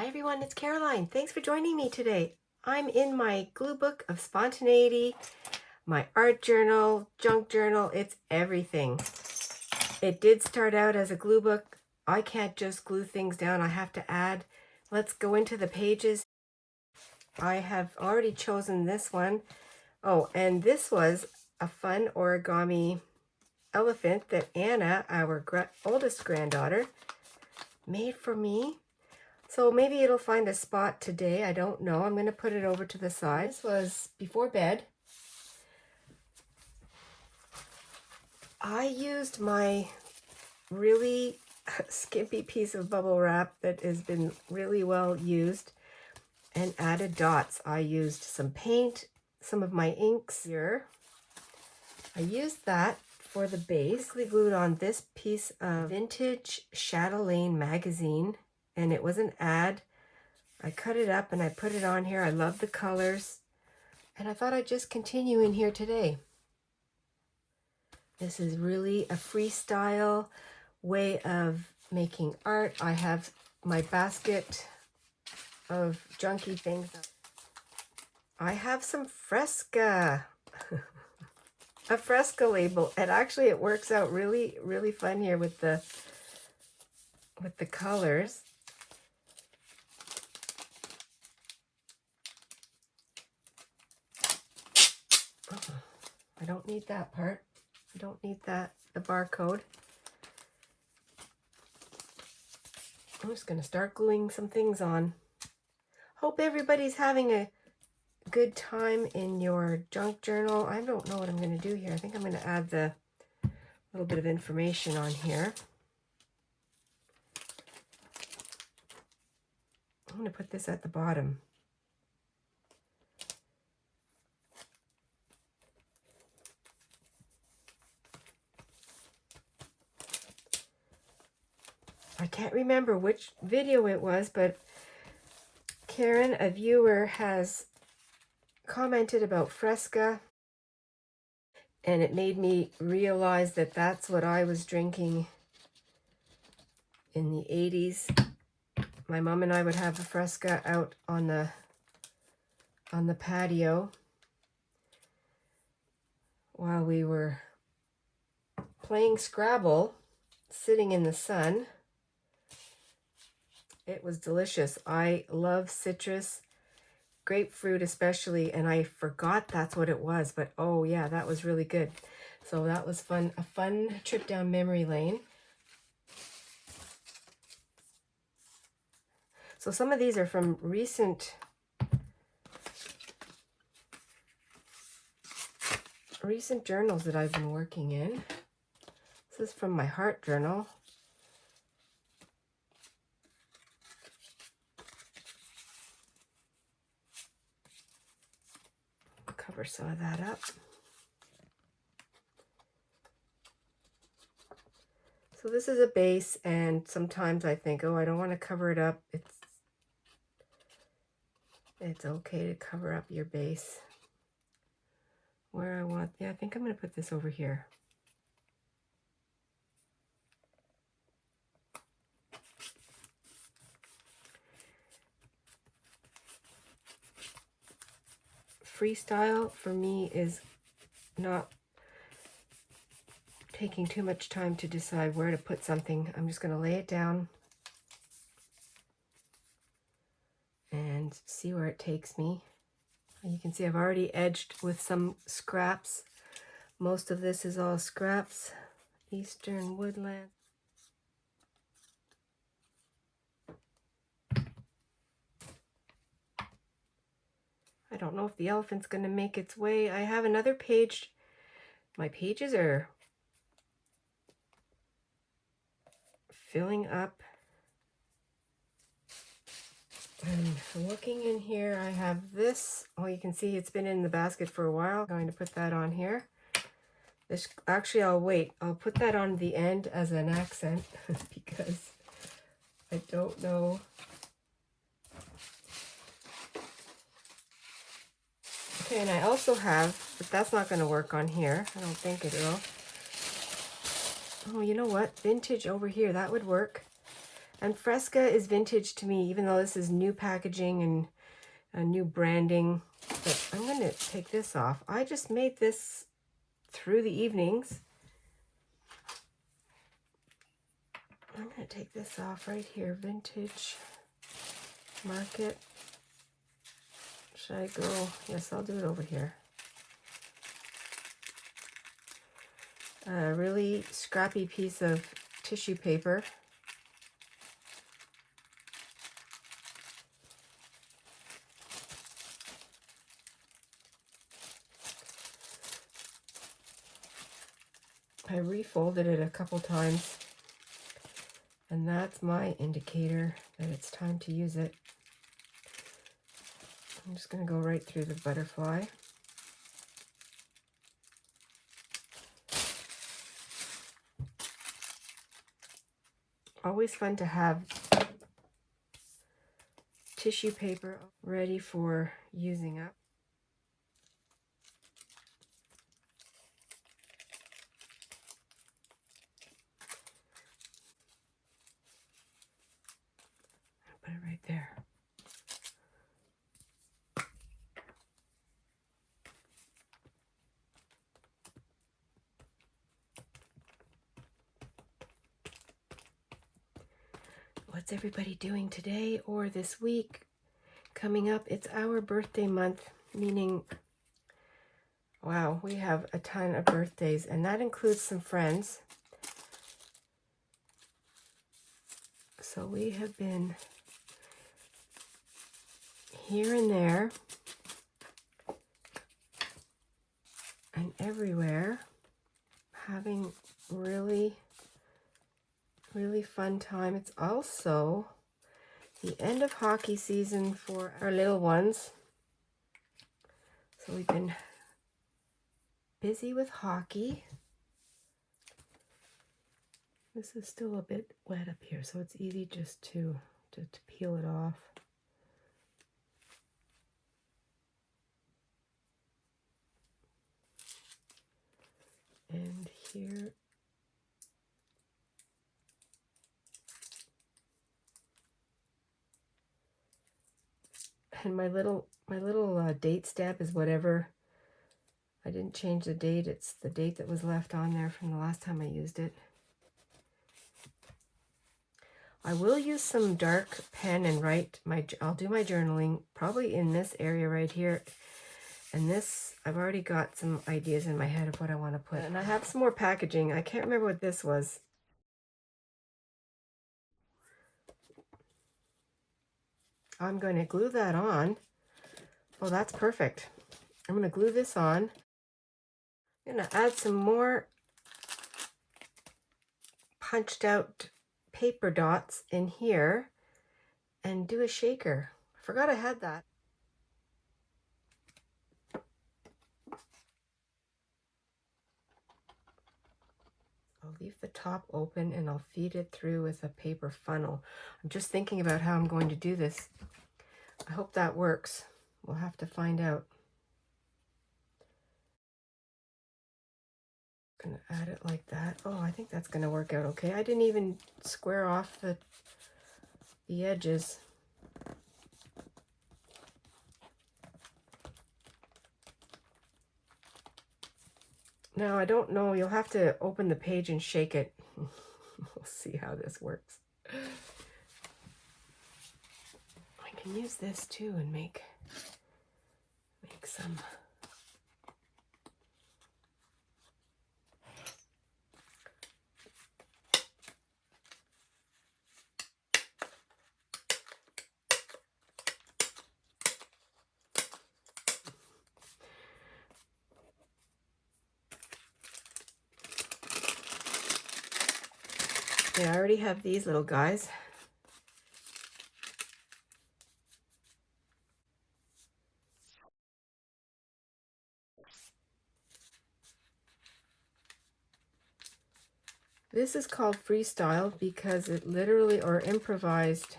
Hi everyone, it's Caroline. Thanks for joining me today. I'm in my glue book of spontaneity, my art journal, junk journal, it's everything. It did start out as a glue book. I can't just glue things down, I have to add. Let's go into the pages. I have already chosen this one. Oh, and this was a fun origami elephant that Anna, our oldest granddaughter, made for me. So maybe it'll find a spot today. I don't know. I'm going to put it over to the side. This was before bed. I used my really skimpy piece of bubble wrap that has been really well used and added dots. I used some paint, some of my inks here. I used that for the base. I glued on this piece of vintage Chatelaine magazine, and it was an ad. I cut it up and I put it on here. I love the colors. And I thought I'd just continue in here today. This is really a freestyle way of making art. I have my basket of junky things. I have some Fresca. A Fresca label. And actually it works out really, really fun here with the colors. I don't need that part. I don't need the barcode. I'm just going to start gluing some things on. Hope everybody's having a good time in your junk journal. I don't know what I'm going to do here. I think I'm going to add the little bit of information on here. I'm going to put this at the bottom. I can't remember which video it was, but Karen, a viewer, has commented about Fresca, and it made me realize that that's what I was drinking in the 80s. My mom and I would have a Fresca out on the patio while we were playing Scrabble, sitting in the sun. It was delicious. I love citrus, grapefruit especially, and I forgot that's what it was, but oh yeah, that was really good. So that was fun, a fun trip down memory lane. So some of these are from recent journals that I've been working in. This is from my heart journal. Cover some of that up. So this is a base, and sometimes I think, oh, I don't want to cover it up. It's okay to cover up your base. Where I want, yeah, I think I'm going to put this over here. Freestyle for me is not taking too much time to decide where to put something. I'm just going to lay it down and see where it takes me. You can see I've already edged with some scraps. Most of this is all scraps. Eastern woodland. I don't know if the elephant's going to make its way. I have another page. My pages are filling up. And looking in here, I have this. Oh, you can see it's been in the basket for a while. I'm going to put that on here. This, actually, I'll wait. I'll put that on the end as an accent because I don't know. Okay, and I also have, but that's not going to work on here. I don't think it will. Oh, you know what? Vintage over here, that would work. And Fresca is vintage to me, even though this is new packaging and a new branding. But I'm going to take this off. I just made this through the evenings. I'm going to take this off right here. Vintage Market. Should I go? Yes, I'll do it over here. A really scrappy piece of tissue paper. I refolded it a couple times, and that's my indicator that it's time to use it. I'm just going to go right through the butterfly. Always fun to have tissue paper ready for using up. Put it right there. What's everybody doing today or this week? Coming up, it's our birthday month, meaning, wow, we have a ton of birthdays, and that includes some friends. So we have been here and there and everywhere having really fun time. It's also the end of hockey season for our little ones. So we've been busy with hockey. This is still a bit wet up here, so it's easy just to peel it off. And here, and my little date stamp is whatever. I didn't change the date. It's the date that was left on there from the last time I used it. I will use some dark pen and I'll do my journaling probably in this area right here. And this, I've already got some ideas in my head of what I want to put. And I have some more packaging. I can't remember what this was. I'm going to glue that on. Oh, that's perfect. I'm going to glue this on. I'm going to add some more punched out paper dots in here and do a shaker. I forgot I had that. I'll leave the top open and I'll feed it through with a paper funnel. I'm just thinking about how I'm going to do this. I hope that works. We'll have to find out. I'm gonna add it like that. Oh, I think that's gonna work out okay. I didn't even square off the edges. Now, I don't know. You'll have to open the page and shake it. We'll see how this works. I can use this too and make some. Yeah, I already have these little guys. This is called freestyle because it literally, or improvised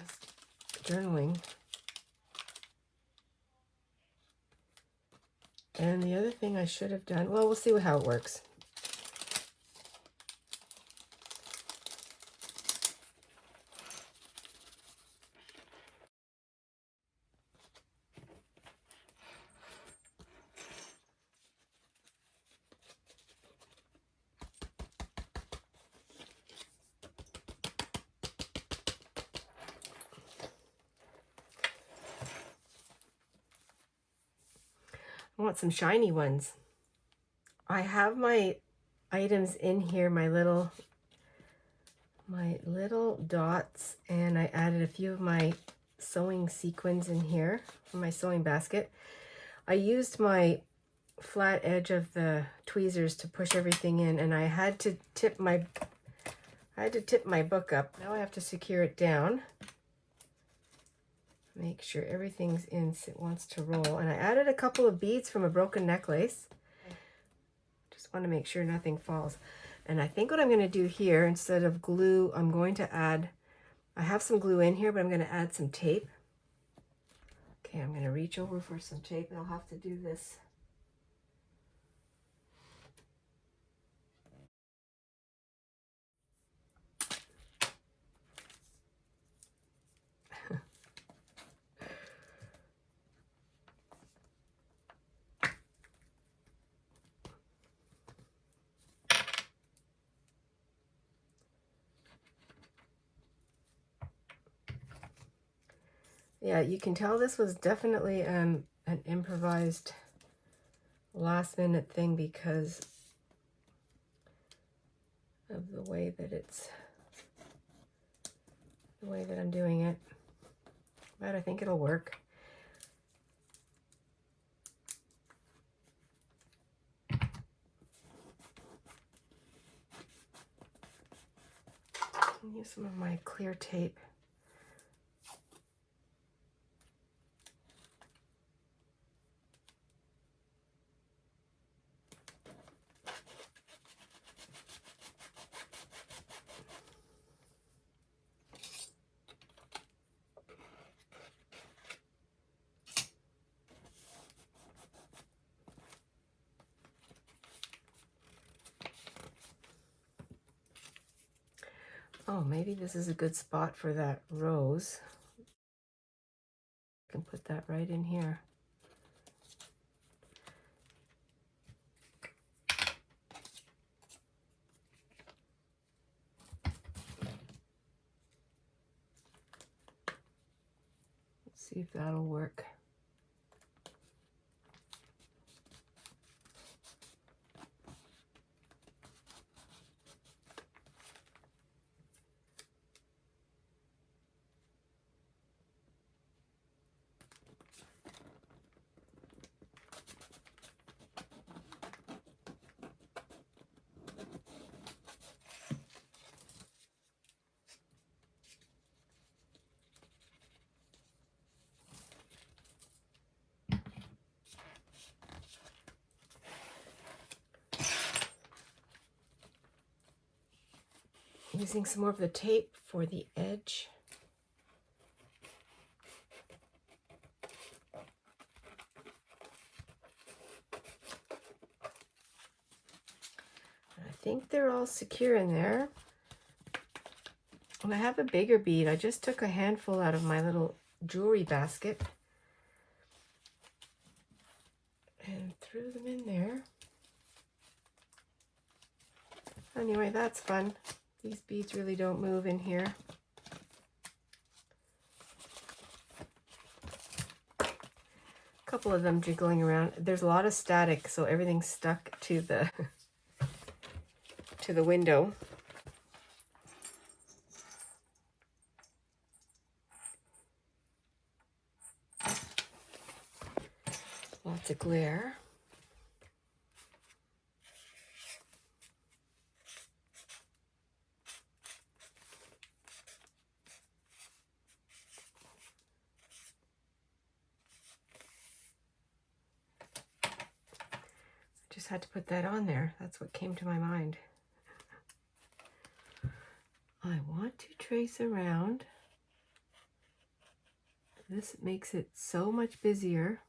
journaling. And the other thing I should have done, well, we'll see how it works. I want some shiny ones. I have my items in here, my little dots, and I added a few of my sewing sequins in here for my sewing basket. I used my flat edge of the tweezers to push everything in, and I had to tip my book up. Now I have to secure it down. Make sure everything's in so it wants to roll. And I added a couple of beads from a broken necklace. Just want to make sure nothing falls. And I think what I'm going to do here, instead of glue, I'm going to add, I have some glue in here, but I'm going to add some tape. Okay, I'm going to reach over for some tape, and I'll have to do this. Yeah, you can tell this was definitely an improvised last minute thing because of the way that I'm doing it. But I think it'll work. I'll use some of my clear tape. Oh, maybe this is a good spot for that rose. I can put that right in here. Let's see if that'll work. Using some more of the tape for the edge. I think they're all secure in there. And I have a bigger bead. I just took a handful out of my little jewelry basket and threw them in there. Anyway, that's fun. These beads really don't move in here. A couple of them jiggling around. There's a lot of static, so everything's stuck to the window. Lots of glare. Just had to put that on there. That's what came to my mind. I want to trace around. This makes it so much busier.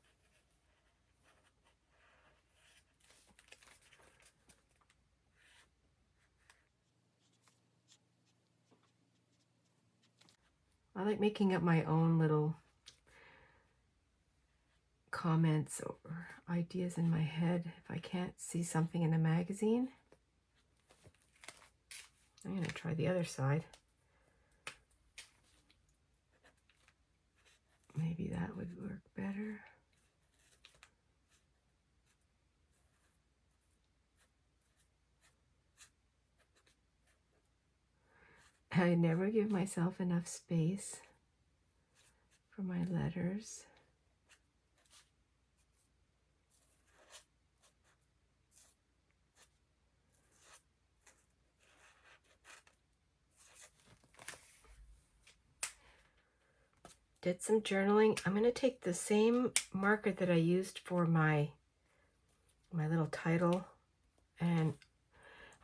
I like making up my own little comments or ideas in my head if I can't see something in a magazine. I'm going to try the other side. Maybe that would work better. I never give myself enough space for my letters. Did some journaling. I'm going to take the same marker that I used for my little title, and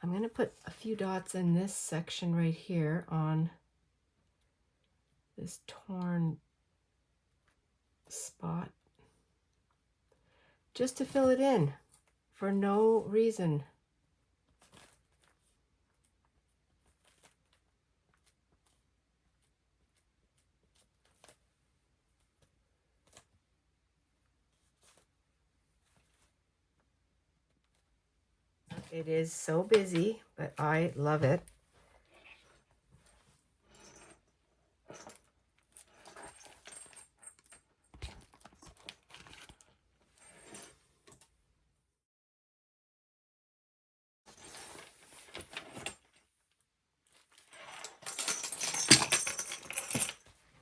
I'm going to put a few dots in this section right here on this torn spot, just to fill it in for no reason. It is so busy, but I love it.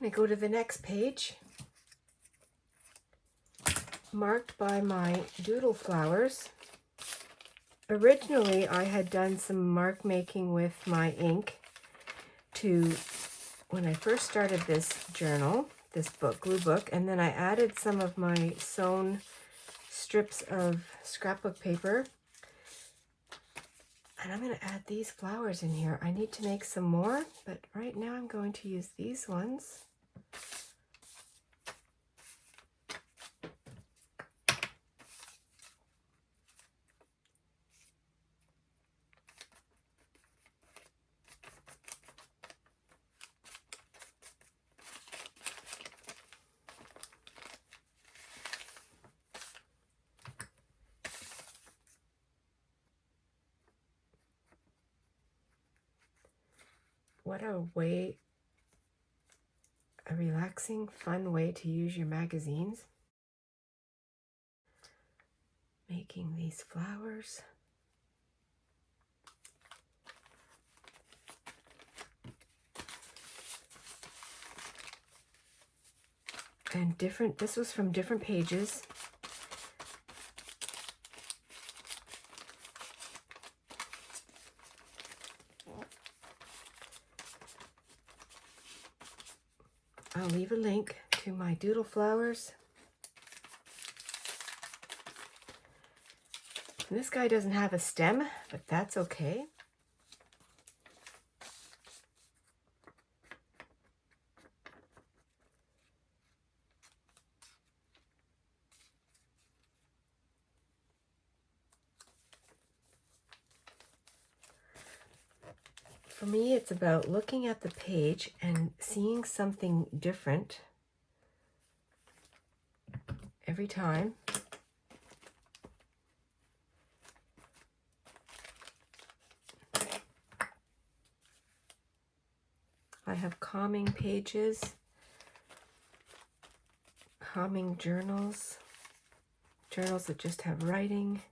I'm going to go to the next page, marked by my doodle flowers. Originally, I had done some mark making with my ink when I first started this journal, this glue book, and then I added some of my sewn strips of scrapbook paper. And I'm going to add these flowers in here. I need to make some more, but right now I'm going to use these ones. What a relaxing, fun way to use your magazines. Making these flowers. And this was from different pages. I'll leave a link to my doodle flowers. And this guy doesn't have a stem, but that's okay. For me, it's about looking at the page and seeing something different every time. I have calming pages, calming journals, journals that just have writing.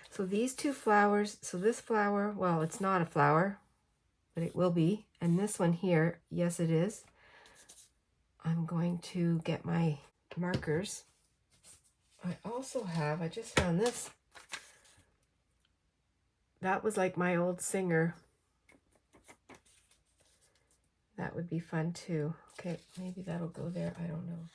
So these two flowers, so this flower, well, it's not a flower, but it will be. And this one here, yes, it is. I'm going to get my markers. I also have, I just found this. That was like my old Singer. That would be fun too. Okay, maybe that'll go there. I don't know.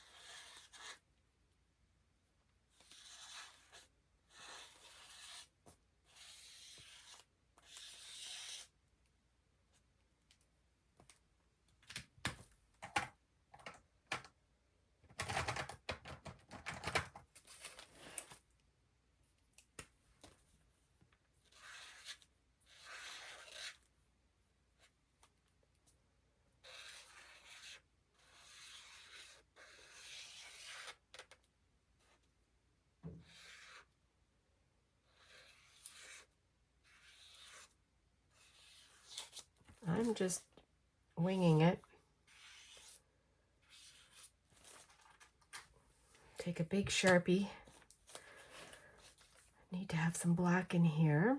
I'm just winging it. Take a big Sharpie. Need to have some black in here.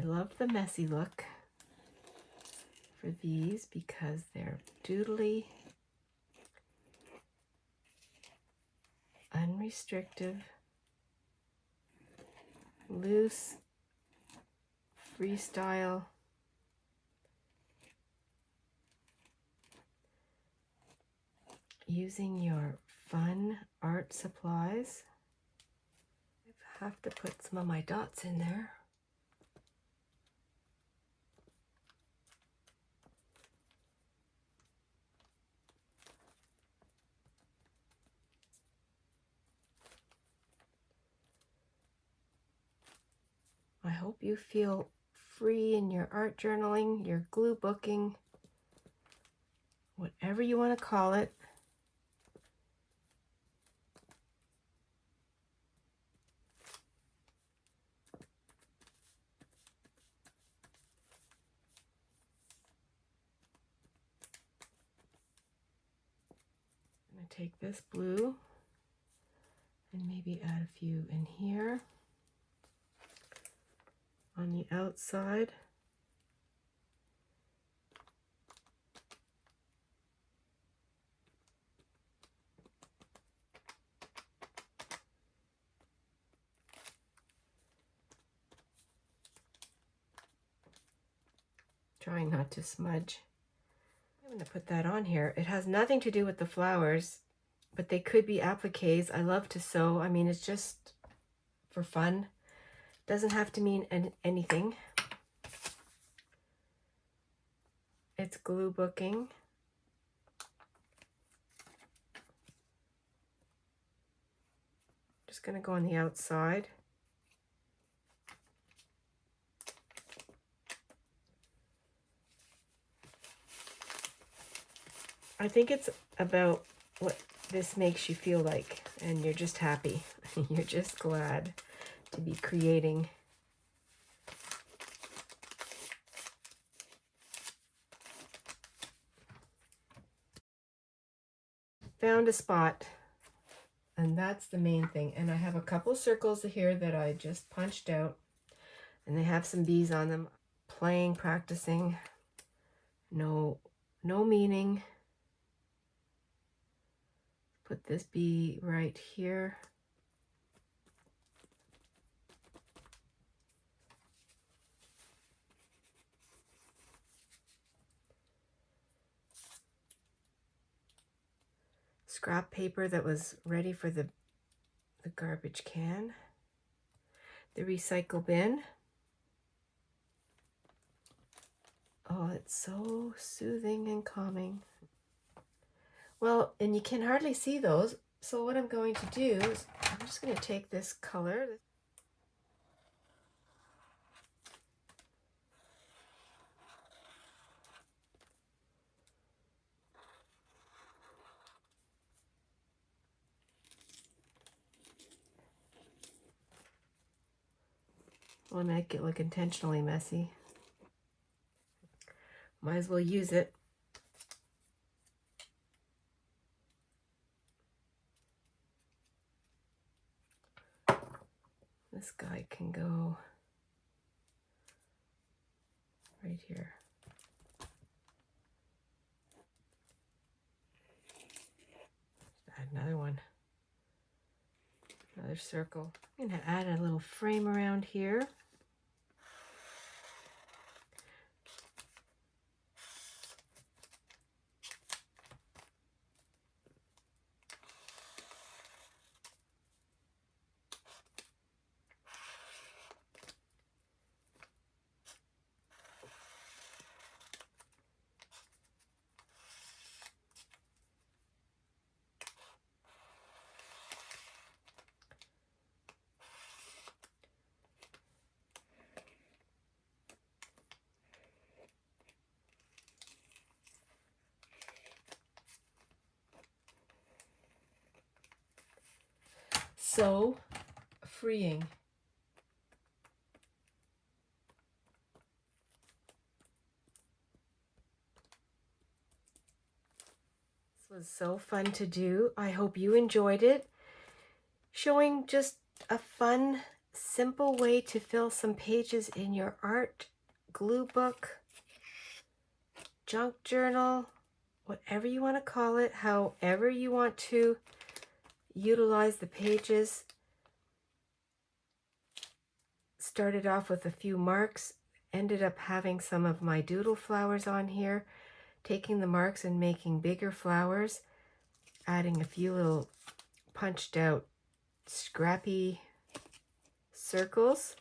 love the messy look for these because they're doodly, unrestrictive, loose, freestyle. Using your fun art supplies. I have to put some of my dots in there. I hope you feel free in your art journaling, your glue booking, whatever you want to call it. I'm going to take this blue and maybe add a few in here on the outside. Trying not to smudge. I'm going to put that on here. It has nothing to do with the flowers, but they could be appliques. I love to sew. I mean, it's just for fun. Doesn't have to mean anything. It's glue booking. Just going to go on the outside. I think it's about what this makes you feel like, and you're just happy. You're just glad to be creating. Found a spot, and that's the main thing. And I have a couple circles here that I just punched out, and they have some bees on them. Playing, practicing, no meaning. Put this bee right here. Scrap paper that was ready for the garbage can. The recycle bin. Oh, it's so soothing and calming. Well, and you can hardly see those, so what I'm going to do is I'm just going to take this color. I'll make it look intentionally messy. Might as well use it. This guy can go right here. Add another one. Another circle. I'm going to add a little frame around here. So freeing. This was so fun to do. I hope you enjoyed it. Showing just a fun simple way to fill some pages in your art glue book, junk journal, whatever you want to call it, however you want to utilize the pages. Started off with a few marks, ended up having some of my doodle flowers on here, taking the marks and making bigger flowers, adding a few little punched out scrappy circles,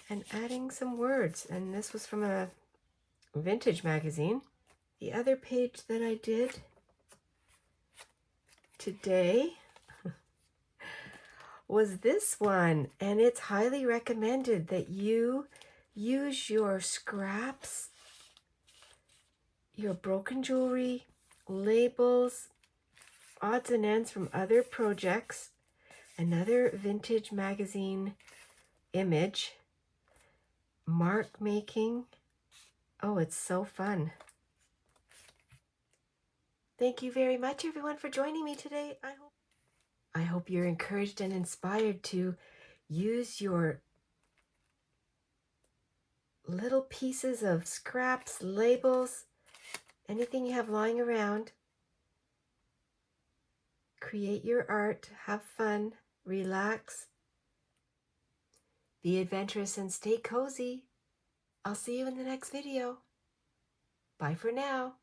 and adding some words. And this was from a vintage magazine. The other page that I did today was this one, and it's highly recommended that you use your scraps, your broken jewelry, labels, odds and ends from other projects, another vintage magazine image, mark making. Oh, it's so fun. Thank you very much, everyone, for joining me today. I hope you're encouraged and inspired to use your little pieces of scraps, labels, anything you have lying around. Create your art, have fun, relax, be adventurous, and stay cozy. I'll see you in the next video. Bye for now.